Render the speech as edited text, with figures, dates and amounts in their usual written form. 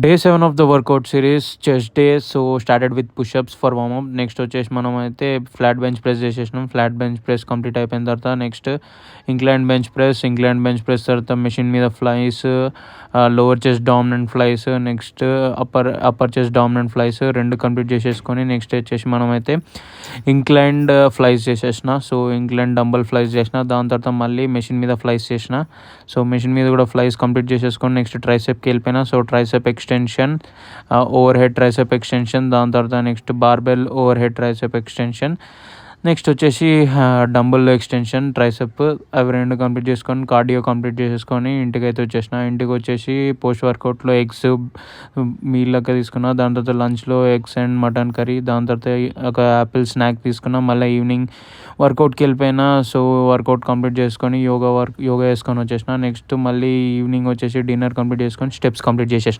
Day 7 of the workout series chest day. So started with pushups for warmup. Next వచ్చేసి మనం అయితే flat bench press చేసేసినాం. Flat bench press complete అయిపోయిన తర్వాత next incline bench press తర్వాత machine మీద flies, lower chest dominant flies, next upper chest dominant flies రెండు complete చేసేసుకొని నెక్స్ట్ వచ్చేసి మనమైతే ఇంక్లైన్డ్ ఫ్లైస్ చేసేసిన. సో ఇంక్లైన్ డంబల్ ఫ్లైస్ చేసిన. దాని తర్వాత మళ్ళీ మెషిన్ మీద ఫ్లైస్ చేసిన. సో మెషిన్ మీద కూడా ఫ్లైస్ కంప్లీట్ చేసేసుకొని నెక్స్ట్ ట్రైసెప్కి వెళ్ళిపోయినా. So tricep extension, over head tricep extension, దాని తర్వాత next barbell over head tricep extension, next వచ్చేసి డంబుల్ ఎక్స్టెన్షన్ ట్రైసెప్. అవి రెండు కంప్లీట్ చేసుకొని కార్డియో కంప్లీట్ చేసేసుకొని ఇంటికి వచ్చేసిన. ఇంటికి వచ్చేసి పోస్ట్ వర్కౌట్లో ఎగ్స్ మీల్ లెక్క తీసుకున్నా. దాని తర్వాత లంచ్లో ఎగ్స్ అండ్ మటన్ కర్రీ, దాని తర్వాత ఒక యాపిల్ స్నాక్ తీసుకున్నా. మళ్ళీ ఈవినింగ్ వర్కౌట్కి వెళ్ళిపోయినా. సో వర్కౌట్ కంప్లీట్ చేసుకొని యోగా వేసుకొని వచ్చేసిన. నెక్స్ట్ మళ్ళీ ఈవినింగ్ వచ్చేసి డిన్నర్ కంప్లీట్ చేసుకొని స్టెప్స్ కంప్లీట్ చేసేసిన.